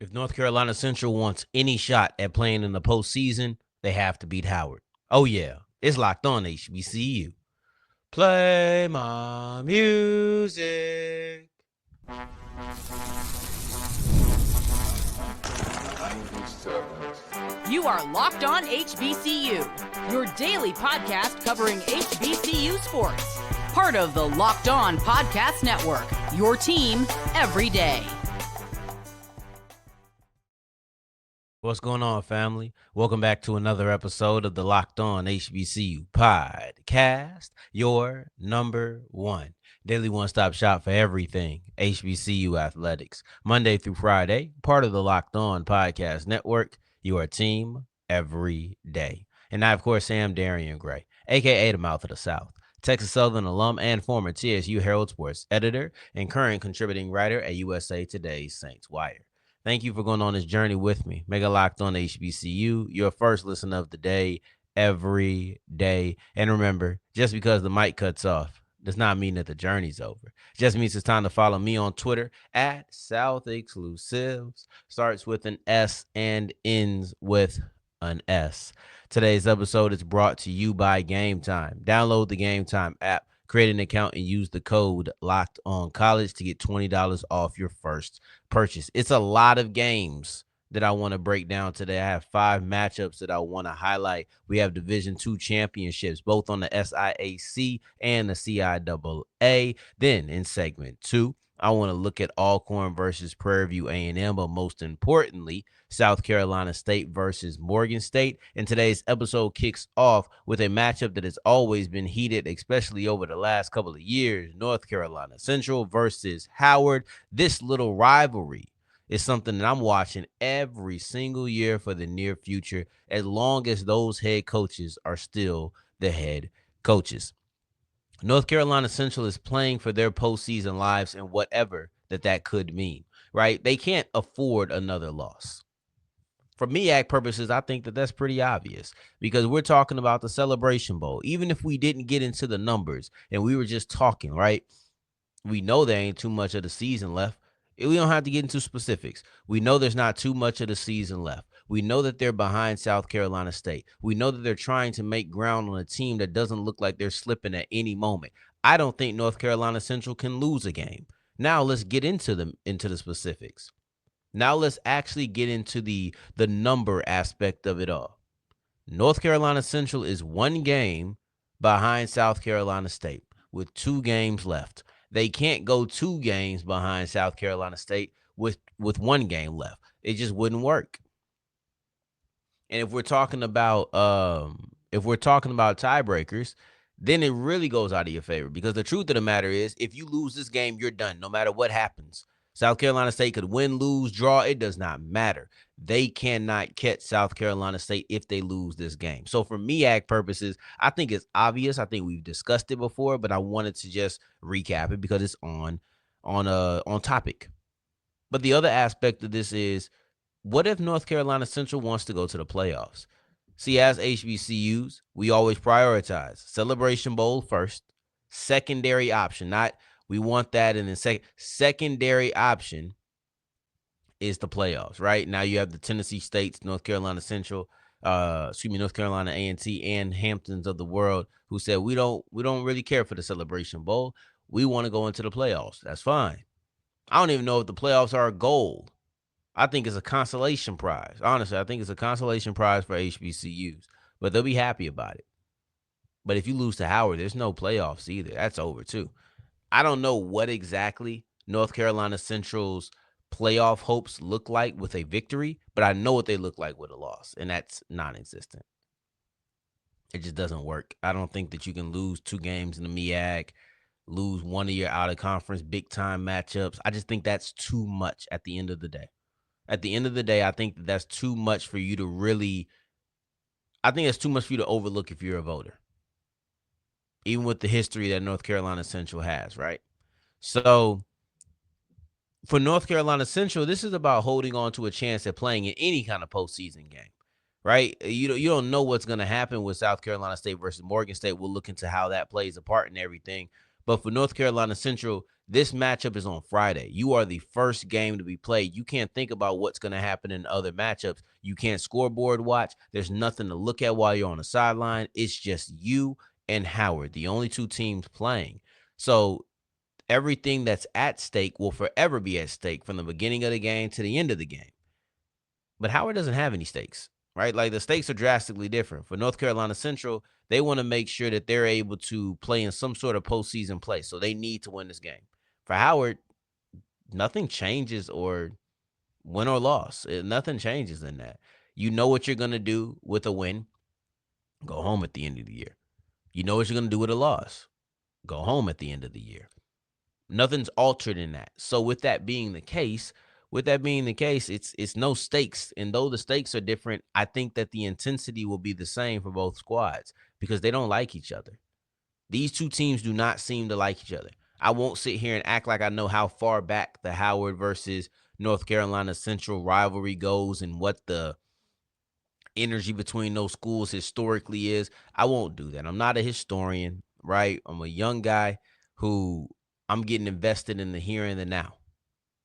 If North Carolina Central wants any shot at playing in the postseason, they have to beat Howard. Oh, yeah. It's locked on HBCU. Play my music. You are Locked On HBCU, your daily podcast covering HBCU sports. Part of the Locked On Podcast Network, your team every day. What's going on, family? Welcome back to another episode of the Locked On HBCU podcast, your number one daily one-stop shop for everything HBCU athletics. Monday through Friday, part of the Locked On Podcast Network, your team every day. And I, of course, am Darian Gray, a.k.a. the Mouth of the South, Texas Southern alum and former TSU Herald Sports editor and current contributing writer at USA Today's Saints Wire. Thank you for going on this journey with me. Make it Locked On HBCU, your first listen of the day, every day. And remember, just because the mic cuts off does not mean that the journey's over. It just means it's time to follow me on Twitter at South Exclusives. Starts with an S and ends with an S. Today's episode is brought to you by Game Time. Download the Game Time app, create an account, and use the code LOCKEDONCollege to get $20 off your first purchase. It's a lot of games that I want to break down today. I have 5 matchups that I want to highlight. We have Division II championships, both on the SIAC and the CIAA. Then in segment 2, I want to look at Alcorn versus Prairie A&M, but most importantly, South Carolina State versus Morgan State. And today's episode kicks off with a matchup that has always been heated, especially over the last couple of years. North Carolina Central versus Howard. This little rivalry is something that I'm watching every single year for the near future, as long as those head coaches are still the head coaches. North Carolina Central is playing for their postseason lives and whatever that could mean, right? They can't afford another loss. For MEAC purposes, I think that that's pretty obvious because we're talking about the Celebration Bowl. Even if we didn't get into the numbers and we were just talking, right? We know there ain't too much of the season left. We don't have to get into specifics. We know there's not too much of the season left. We know that they're behind South Carolina State. We know that they're trying to make ground on a team that doesn't look like they're slipping at any moment. I don't think North Carolina Central can lose a game. Now let's get into the specifics. Now let's actually get into the number aspect of it all. North Carolina Central is 1 game behind South Carolina State with 2 games left. They can't go 2 games behind South Carolina State with 1 game left. It just wouldn't work. And if we're talking about tiebreakers, then it really goes out of your favor because the truth of the matter is, if you lose this game, you're done. No matter what happens, South Carolina State could win, lose, draw. It does not matter. They cannot catch South Carolina State if they lose this game. So for MEAC purposes, I think it's obvious. I think we've discussed it before, but I wanted to just recap it because it's on topic. But the other aspect of this is, what if North Carolina Central wants to go to the playoffs? See, as HBCUs, we always prioritize Celebration Bowl first, secondary option. Not we want that, and then secondary option is the playoffs. Right now, you have the Tennessee States, North Carolina Central, North Carolina A&T, and Hamptons of the world who said we don't really care for the Celebration Bowl. We want to go into the playoffs. That's fine. I don't even know if the playoffs are a goal. I think it's a consolation prize. Honestly, I think it's a consolation prize for HBCUs, but they'll be happy about it. But if you lose to Howard, there's no playoffs either. That's over too. I don't know what exactly North Carolina Central's playoff hopes look like with a victory, but I know what they look like with a loss, and that's non-existent. It just doesn't work. I don't think that you can lose 2 games in the MEAC, lose 1 of your out-of-conference big-time matchups. I just think that's too much at the end of the day. At the end of the day, I think that's too much for you to really – I think it's too much for you to overlook if you're a voter, even with the history that North Carolina Central has, right? So for North Carolina Central, this is about holding on to a chance at playing in any kind of postseason game, right? You don't know what's going to happen with South Carolina State versus Morgan State. We'll look into how that plays a part in everything. But for North Carolina Central, This matchup is on Friday. You are the first game to be played. You can't think about what's going to happen in other matchups. You can't scoreboard watch. There's nothing to look at while you're on the sideline. It's just you and Howard, the only two teams playing. So everything that's at stake will forever be at stake from the beginning of the game to the end of the game. But Howard doesn't have any stakes, right? Like the stakes are drastically different. For North Carolina Central, they want to make sure that they're able to play in some sort of postseason play. So they need to win this game. For Howard, nothing changes or win or loss. Nothing changes in that. You know what you're going to do with a win. Go home at the end of the year. You know what you're going to do with a loss. Go home at the end of the year. Nothing's altered in that. So with that being the case, it's no stakes. And though the stakes are different, I think that the intensity will be the same for both squads because they don't like each other. These two teams do not seem to like each other. I won't sit here and act like I know how far back the Howard versus North Carolina Central rivalry goes and what the energy between those schools historically is. I won't do that. I'm not a historian, right? I'm a young guy who I'm getting invested in the here and the now.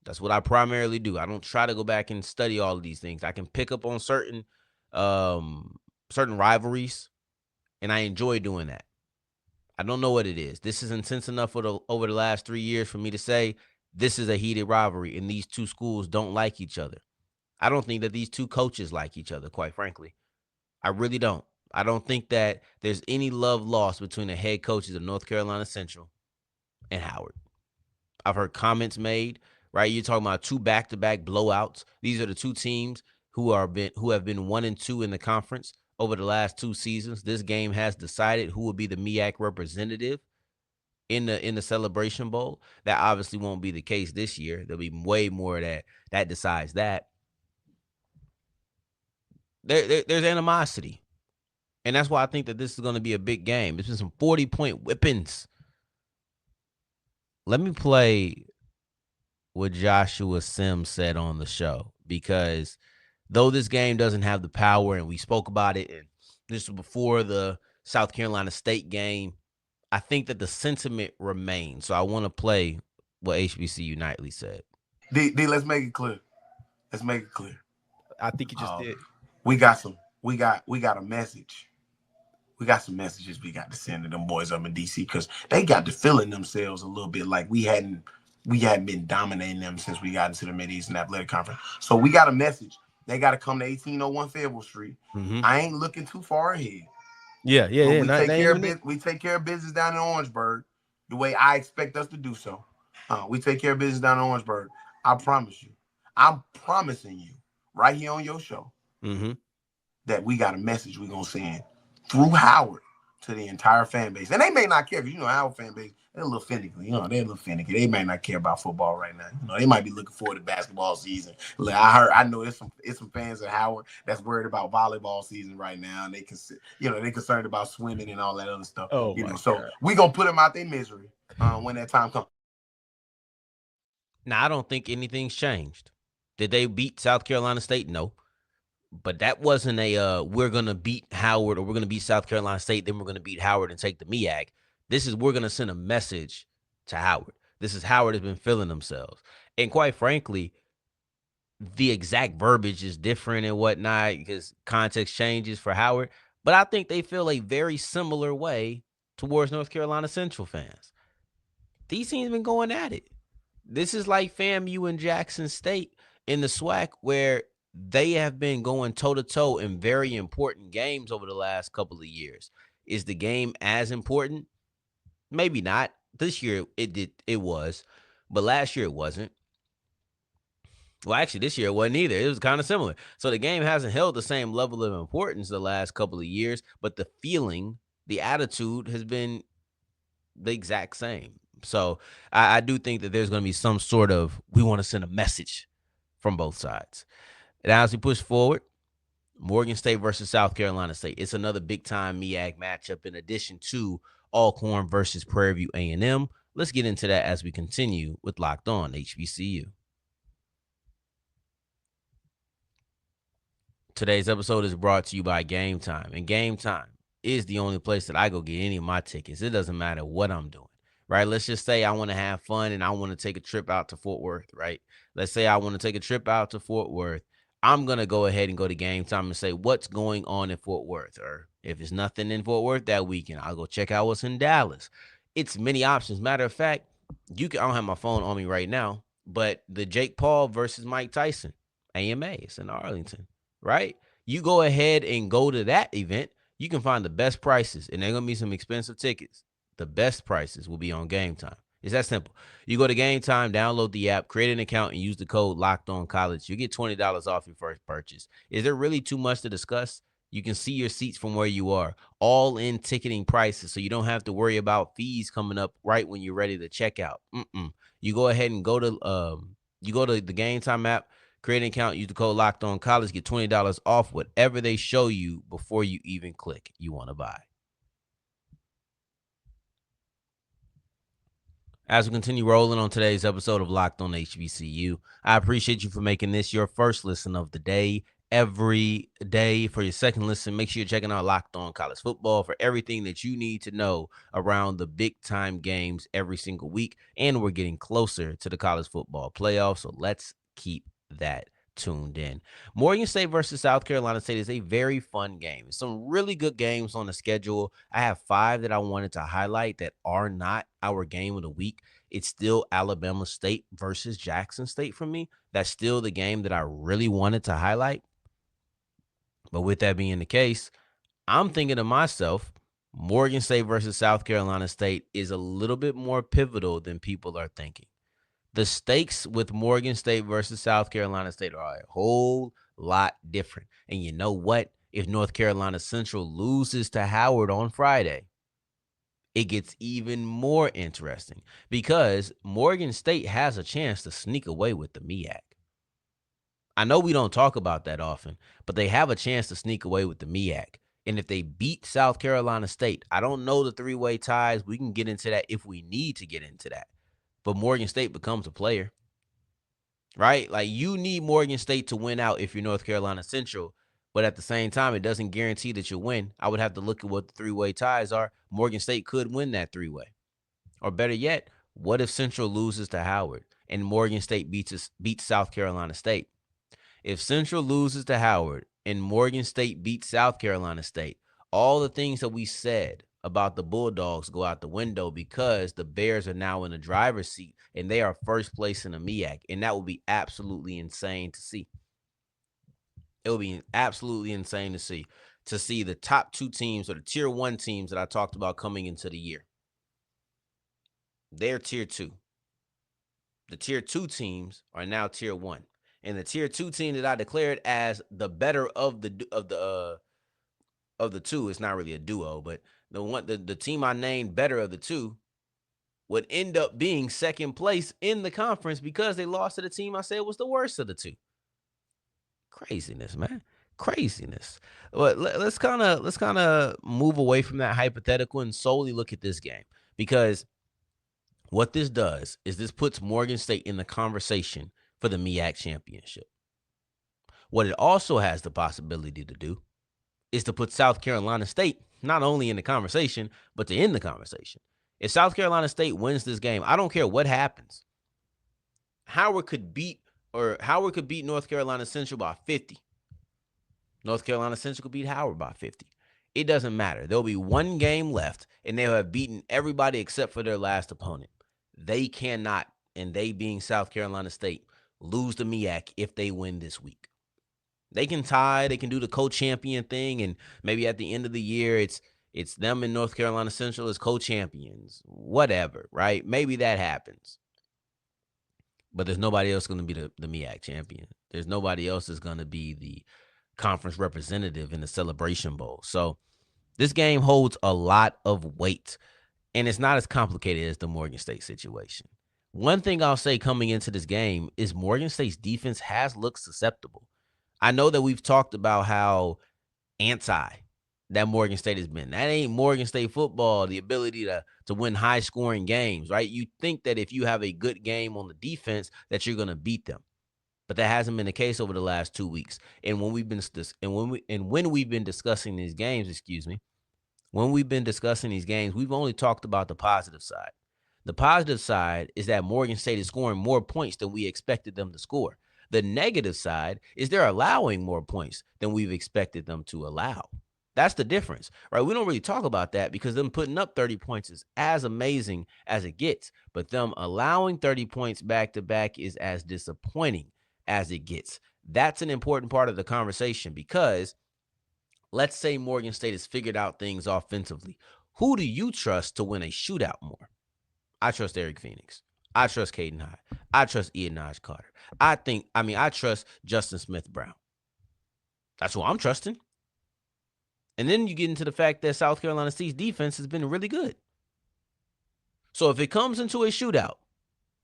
That's what I primarily do. I don't try to go back and study all of these things. I can pick up on certain rivalries, and I enjoy doing that. I don't know what it is. This is intense enough over the last 3 years for me to say this is a heated rivalry, and these two schools don't like each other. I don't think that these two coaches like each other, quite frankly. I really don't. I don't think that there's any love lost between the head coaches of North Carolina Central and Howard. I've heard comments made, right? You're talking about two back-to-back blowouts. These are the two teams who have been 1-2 in the conference over the last 2 seasons. This game has decided who will be the MEAC representative in the Celebration Bowl. That obviously won't be the case this year. There'll be way more that decides that. There's animosity. And that's why I think that this is going to be a big game. It's been some 40-point whippings. Let me play what Joshua Sims said on the show, because though this game doesn't have the power, and we spoke about it, and this was before the South Carolina State game, I think that the sentiment remains. So I want to play what HBCU Nightly said. D, let's make it clear. Let's make it clear. I think you just did. We got a message. We got some messages we got to send to them boys up in DC, because they got to feeling themselves a little bit like we hadn't been dominating them since we got into the Mid-Eastern Athletic Conference. So we got a message. They got to come to 1801 Fayetteville Street. Mm-hmm. I ain't looking too far ahead. Yeah. We take care of business down in Orangeburg the way I expect us to do so. We take care of business down in Orangeburg. I promise you. I'm promising you right here on your show that we got a message we're going to send through Howard to the entire fan base. And they may not care, because, Howard fan base, they're a little finicky. They're a little finicky. They may not care about football right now. They might be looking forward to basketball season. Like I know it's some fans at Howard that's worried about volleyball season right now, and they're concerned about swimming and all that other stuff. So we gonna put them out their misery when that time comes. Now, I don't think anything's changed. Did they beat South Carolina State? No. But that wasn't we're going to beat Howard, or we're going to beat South Carolina State, then we're going to beat Howard and take the MEAC. This is, we're going to send a message to Howard. This is Howard has been feeling themselves. And quite frankly, the exact verbiage is different and whatnot because context changes for Howard. But I think they feel a very similar way towards North Carolina Central fans. These teams been going at it. This is like FAMU and Jackson State in the SWAC, where they have been going toe-to-toe in very important games over the last couple of years. Is the game as important? Maybe not. This year it was, but last year it wasn't. Well, actually, this year it wasn't either. It was kind of similar. So the game hasn't held the same level of importance the last couple of years, but the feeling, the attitude has been the exact same. So I do think that there's going to be some sort of, we want to send a message from both sides. And as we push forward, Morgan State versus South Carolina State. It's another big-time MEAC matchup in addition to Alcorn versus Prairie View A&M. Let's get into that as we continue with Locked On HBCU. Today's episode is brought to you by Game Time. And Game Time is the only place that I go get any of my tickets. It doesn't matter what I'm doing. right? Let's just say I want to have fun and I want to take a trip out to Fort Worth, right? Let's say I want to take a trip out to Fort Worth. I'm going to go ahead and go to Game Time and say, what's going on in Fort Worth? Or if it's nothing in Fort Worth that weekend, I'll go check out what's in Dallas. It's many options. Matter of fact, I don't have my phone on me right now, but the Jake Paul versus Mike Tyson, AMA, it's in Arlington, right? You go ahead and go to that event. You can find the best prices, and they're going to be some expensive tickets. The best prices will be on Game Time. It's that simple. You go to Game Time, download the app, create an account, and use the code LOCKEDONCollege. You get $20 off your first purchase. Is there really too much to discuss? You can see your seats from where you are. All in ticketing prices, so you don't have to worry about fees coming up right when you're ready to check out. You go ahead and go to the Game Time app, create an account, use the code LOCKEDONCollege, get $20 off whatever they show you before you even click you want to buy. As we continue rolling on today's episode of Locked On HBCU, I appreciate you for making this your first listen of the day. Every day for your second listen, make sure you're checking out Locked On College Football for everything that you need to know around the big time games every single week. And we're getting closer to the college football playoffs, so let's keep that tuned in. Morgan State versus South Carolina State is a very fun game. Some really good games on the schedule. I have 5 that I wanted to highlight that are not our game of the week. It's still Alabama State versus Jackson State for me. That's still the game that I really wanted to highlight. But with that being the case, I'm thinking to myself, Morgan State versus South Carolina State is a little bit more pivotal than people are thinking. The stakes with Morgan State versus South Carolina State are a whole lot different. And you know what? If North Carolina Central loses to Howard on Friday, it gets even more interesting because Morgan State has a chance to sneak away with the MEAC. I know we don't talk about that often, but they have a chance to sneak away with the MEAC. And if they beat South Carolina State, I don't know the three-way ties. We can get into that if we need to get into that. But Morgan State becomes a player, right? Like, you need Morgan State to win out if you're North Carolina Central. But at the same time, it doesn't guarantee that you'll win. I would have to look at what the three-way ties are. Morgan State could win that three-way. Or better yet, what if Central loses to Howard and Morgan State beats South Carolina State? If Central loses to Howard and Morgan State beats South Carolina State, all the things that we said about the Bulldogs go out the window because the Bears are now in the driver's seat and they are first place in the MEAC. And that would be absolutely insane to see. It would be absolutely insane to see the top 2 teams or the tier 1 teams that I talked about coming into the year. They're tier 2. The tier 2 teams are now tier 1. And the tier 2 team that I declared as the better of the 2, it's not really a duo, but the team I named better of the 2 would end up being second place in the conference because they lost to the team I said was the worst of the 2. Craziness, man. Craziness. But let's kind of move away from that hypothetical and solely look at this game, because what this does is this puts Morgan State in the conversation for the MEAC Championship. What it also has the possibility to do is to put South Carolina State not only in the conversation, but to end the conversation. If South Carolina State wins this game, I don't care what happens. Howard could beat North Carolina Central by 50. North Carolina Central could beat Howard by 50. It doesn't matter. There'll be one game left, and they'll have beaten everybody except for their last opponent. They cannot, and they being South Carolina State, lose the MEAC if they win this week. They can tie, they can do the co-champion thing, and maybe at the end of the year, it's them and North Carolina Central as co-champions. Whatever, right? Maybe that happens. But there's nobody else going to be the MEAC champion. There's nobody else that's going to be the conference representative in the Celebration Bowl. So this game holds a lot of weight, and it's not as complicated as the Morgan State situation. One thing I'll say coming into this game is Morgan State's defense has looked susceptible. I know that we've talked about how anti that Morgan State has been. That ain't Morgan State football, the ability to win high-scoring games, right? You think that if you have a good game on the defense that you're going to beat them. But that hasn't been the case over the last 2 weeks. And when we've been discussing these games, we've only talked about the positive side. The positive side is that Morgan State is scoring more points than we expected them to score. The negative side is they're allowing more points than we've expected them to allow. That's the difference, right? We don't really talk about that because them putting up 30 points is as amazing as it gets, but them allowing 30 points back to back is as disappointing as it gets. That's an important part of the conversation because let's say Morgan State has figured out things offensively. Who do you trust to win a shootout more? I trust Eric Phoenix. I trust Caden High. I trust Ianaj Carter. I trust Justin Smith-Brown. That's who I'm trusting. And then you get into the fact that South Carolina State's defense has been really good. So if it comes into a shootout,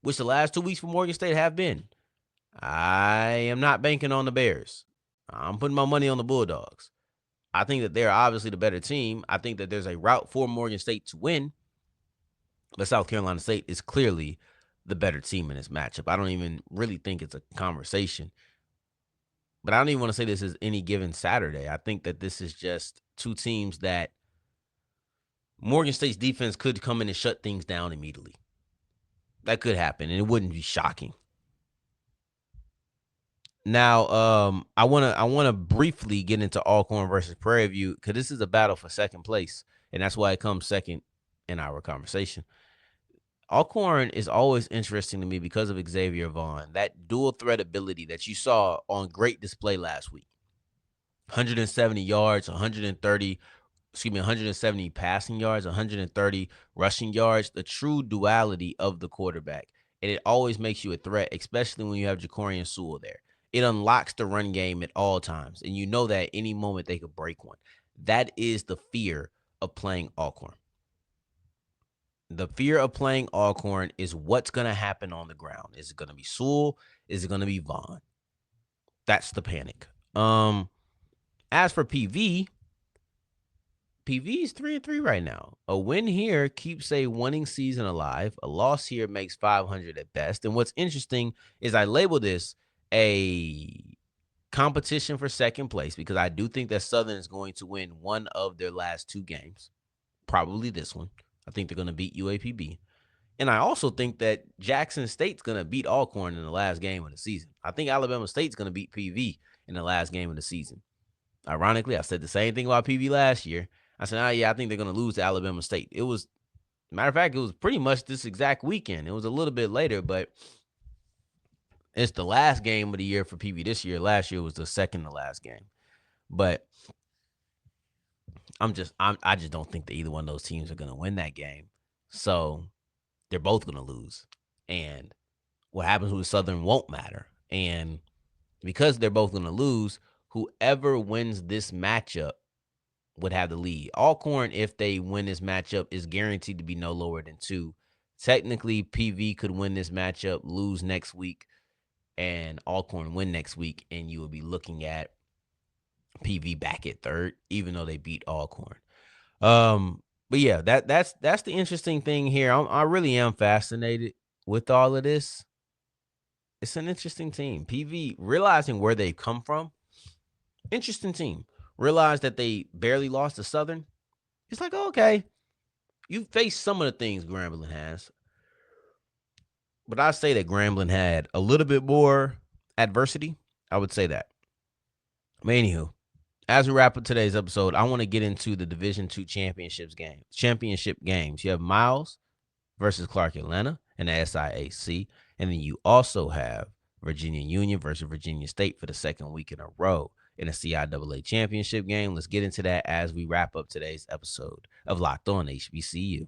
which the last 2 weeks for Morgan State have been, I am not banking on the Bears. I'm putting my money on the Bulldogs. I think that they're obviously the better team. I think that there's a route for Morgan State to win. But South Carolina State is clearly the better team in this matchup. I don't even really think it's a conversation. But I don't even want to say this is any given Saturday. I think that this is just two teams that Morgan State's defense could come in and shut things down immediately. That could happen, and it wouldn't be shocking. Now, I want to briefly get into Alcorn versus Prairie View because this is a battle for second place, and that's why it comes second in our conversation. Alcorn is always interesting to me because of Xavier Vaughn, that dual threat ability that you saw on great display last week. 170 yards, 170 passing yards, 130 rushing yards, the true duality of the quarterback. And it always makes you a threat, especially when you have Jacorian Sewell there. It unlocks the run game at all times, and you know that at any moment they could break one. That is the fear of playing Alcorn. The fear of playing Alcorn is what's going to happen on the ground. Is it going to be Sewell? Is it going to be Vaughn? That's the panic. As for PV is 3-3 right now. A win here keeps a winning season alive. A loss here makes 500 at best. And what's interesting is I label this a competition for second place because I do think that Southern is going to win one of their last two games, probably this one. I think they're going to beat UAPB. And I also think that Jackson State's going to beat Alcorn in the last game of the season. I think Alabama State's going to beat PV in the last game of the season. Ironically, I said the same thing about PV last year. I said, I think they're going to lose to Alabama State. Matter of fact, it was pretty much this exact weekend. It was a little bit later, but it's the last game of the year for PV this year. Last year was the second to last game. But I just don't think that either one of those teams are going to win that game. So they're both going to lose. And what happens with Southern won't matter. And because they're both going to lose, whoever wins this matchup would have the lead. Alcorn, if they win this matchup, is guaranteed to be no lower than 2. Technically, PV could win this matchup, lose next week, and Alcorn win next week, and you will be looking at PV back at 3rd, even though they beat Alcorn. But yeah, that's the interesting thing here. I really am fascinated with all of this. It's an interesting team. PV, realizing where they've come from, interesting team. Realize that they barely lost to Southern. It's like, okay, you faced some of the things Grambling has. But I say that Grambling had a little bit more adversity. I would say that. But anywho, as we wrap up today's episode, I want to get into the Division II championship games. You have Miles versus Clark Atlanta in the SIAC. And then you also have Virginia Union versus Virginia State for the second week in a row in a CIAA championship game. Let's get into that as we wrap up today's episode of Locked On HBCU.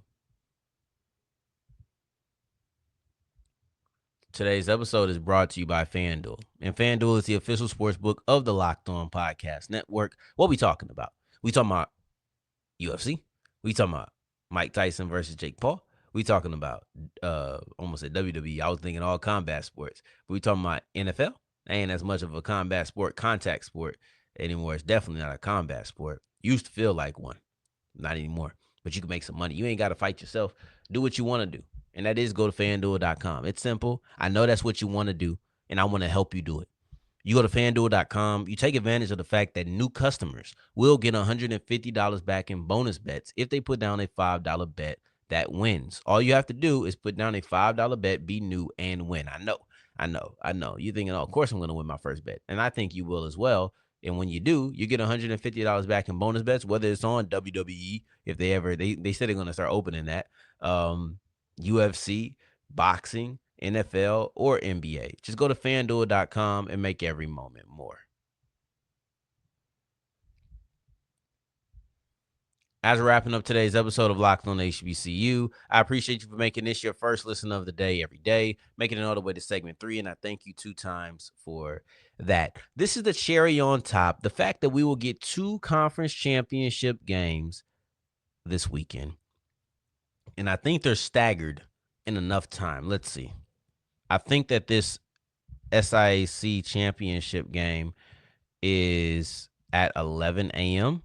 Today's episode is brought to you by FanDuel. And FanDuel is the official sports book of the Locked On Podcast Network. What we talking about? We talking about UFC. We talking about Mike Tyson versus Jake Paul. We talking about almost at WWE. I was thinking all combat sports. But we talking about NFL. Ain't as much of a combat sport, contact sport anymore. It's definitely not a combat sport. Used to feel like one. Not anymore. But you can make some money. You ain't got to fight yourself. Do what you want to do. And that is go to FanDuel.com. It's simple. I know that's what you want to do, and I want to help you do it. You go to FanDuel.com. You take advantage of the fact that new customers will get $150 back in bonus bets if they put down a $5 bet that wins. All you have to do is put down a $5 bet, be new, and win. I know. You're thinking, oh, of course I'm going to win my first bet. And I think you will as well. And when you do, you get $150 back in bonus bets, whether it's on WWE, if they said they're going to start opening that, UFC, boxing, NFL, or NBA. Just go to FanDuel.com and make every moment more. As we're wrapping up today's episode of Locked on HBCU, I appreciate you for making this your first listen of the day every day, making it all the way to segment 3, and I thank you 2 times for that. This is the cherry on top, the fact that we will get 2 conference championship games this weekend. And I think they're staggered in enough time. Let's see. I think that this SIAC championship game is at 11 a.m.,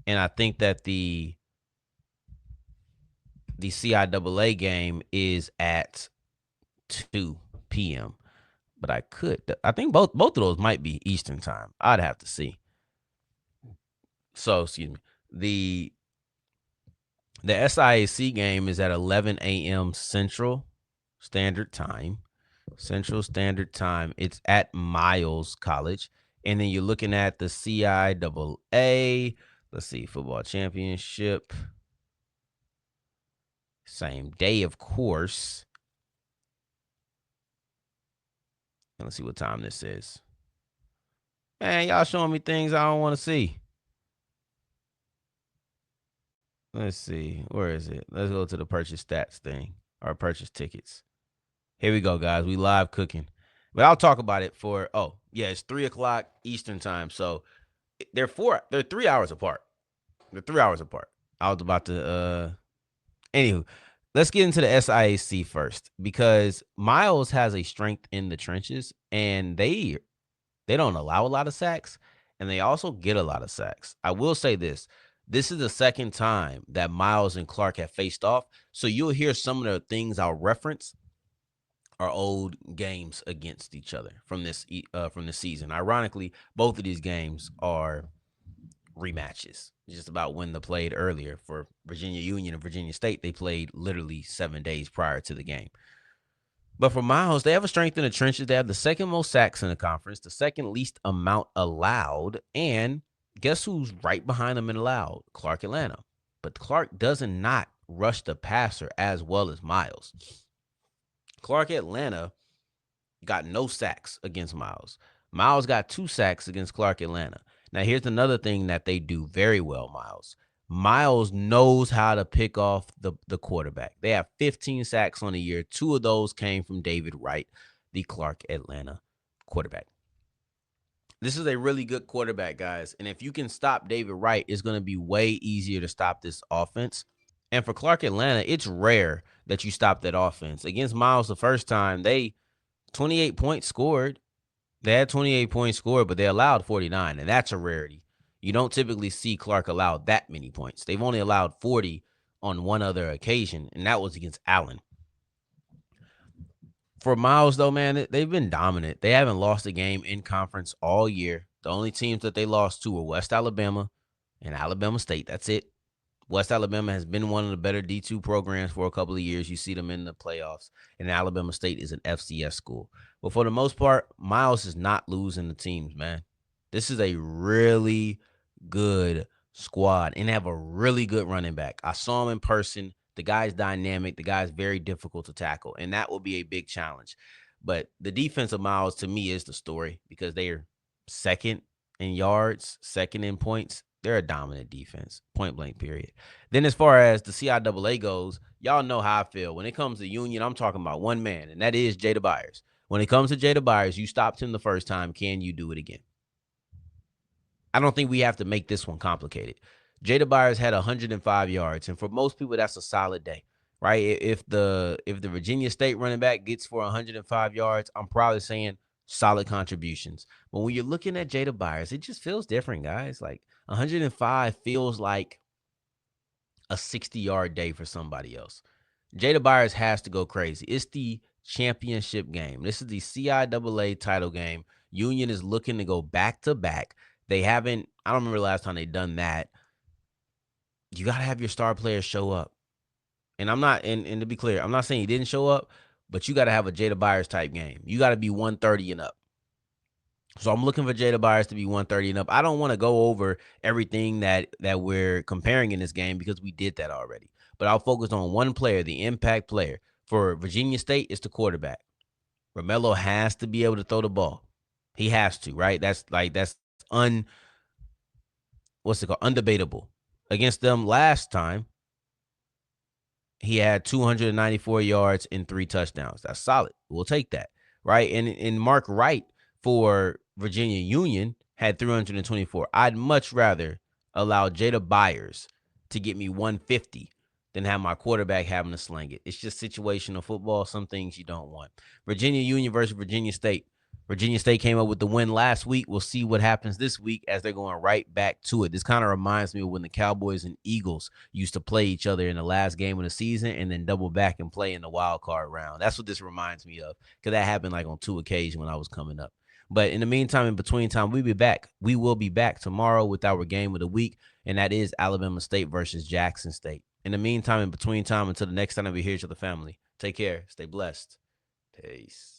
and I think that the CIAA game is at 2 p.m. But I think both of those might be Eastern time. I'd have to see. So, excuse me. The SIAC game is at 11 a.m. Central Standard Time. It's at Miles College. And then you're looking at the CIAA. Let's see, football championship. Same day, of course. And let's see what time this is. Man, y'all showing me things I don't want to see. Let's see. Where is it? Let's go to the purchase stats thing, or purchase tickets. Here we go, guys. We live cooking. But I'll talk about it it's 3 o'clock Eastern time. So they're 3 hours apart. I was about to anywho, let's get into the SIAC first, because Miles has a strength in the trenches, and they don't allow a lot of sacks, and they also get a lot of sacks. I will say this. This is the second time that Miles and Clark have faced off, so you'll hear some of the things I'll reference are old games against each other from this season. Ironically, both of these games are rematches, just about when they played earlier. For Virginia Union and Virginia State, they played literally 7 days prior to the game. But for Miles, they have a strength in the trenches. They have the second most sacks in the conference, the second least amount allowed, and guess who's right behind them in allowed? Clark Atlanta. But Clark does not rush the passer as well as Miles. Clark Atlanta got no sacks against Miles. Miles got 2 sacks against Clark Atlanta. Now, here's another thing that they do very well, Miles. Miles knows how to pick off the quarterback. They have 15 sacks on the year. 2 of those came from David Wright, the Clark Atlanta quarterback. This is a really good quarterback, guys. And if you can stop David Wright, it's going to be way easier to stop this offense. And for Clark Atlanta, it's rare that you stop that offense. Against Miles the first time, they 28 points scored. They had 28 points scored, but they allowed 49, and that's a rarity. You don't typically see Clark allow that many points. They've only allowed 40 on one other occasion, and that was against Allen. For Miles, though, man, they've been dominant. They haven't lost a game in conference all year. The only teams that they lost to were West Alabama and Alabama State. That's it. West Alabama has been one of the better D2 programs for a couple of years. You see them in the playoffs, and Alabama State is an FCS school. But for the most part, Miles is not losing the teams, man. This is a really good squad, and they have a really good running back. I saw him in person. The guy's dynamic. The guy's very difficult to tackle, and that will be a big challenge. But the defense of Miles, to me, is the story, because they are second in yards, second in points. They're a dominant defense, point blank, period. Then as far as the CIAA goes, y'all know how I feel. When it comes to Union, I'm talking about one man, and that is Jada Byers. When it comes to Jada Byers, you stopped him the first time. Can you do it again? I don't think we have to make this one complicated. Jada Byers had 105 yards, and for most people, that's a solid day, right? If the Virginia State running back gets for 105 yards, I'm probably saying solid contributions. But when you're looking at Jada Byers, it just feels different, guys. Like 105 feels like a 60-yard day for somebody else. Jada Byers has to go crazy. It's the championship game. This is the CIAA title game. Union is looking to go back-to-back. They haven't, I don't remember the last time they've done that. You got to have your star players show up. And I'm not, and to be clear, I'm not saying he didn't show up, but you got to have a Jada Byers type game. You got to be 130 and up. So I'm looking for Jada Byers to be 130 and up. I don't want to go over everything that we're comparing in this game because we did that already. But I'll focus on one player, the impact player. For Virginia State, it's the quarterback. Romello has to be able to throw the ball. He has to, right? That's undebatable. Against them last time, he had 294 yards and 3 touchdowns. That's solid. We'll take that, right? And Mark Wright for Virginia Union had 324. I'd much rather allow Jada Byers to get me 150 than have my quarterback having to sling it. It's just situational football. Some things you don't want. Virginia Union versus Virginia State. Virginia State came up with the win last week. We'll see what happens this week as they're going right back to it. This kind of reminds me of when the Cowboys and Eagles used to play each other in the last game of the season and then double back and play in the wild card round. That's what this reminds me of, because that happened like on 2 occasions when I was coming up. But in the meantime, in between time, we'll be back. We will be back tomorrow with our game of the week, and that is Alabama State versus Jackson State. In the meantime, in between time, until the next time we hear each other, family, take care. Stay blessed. Peace.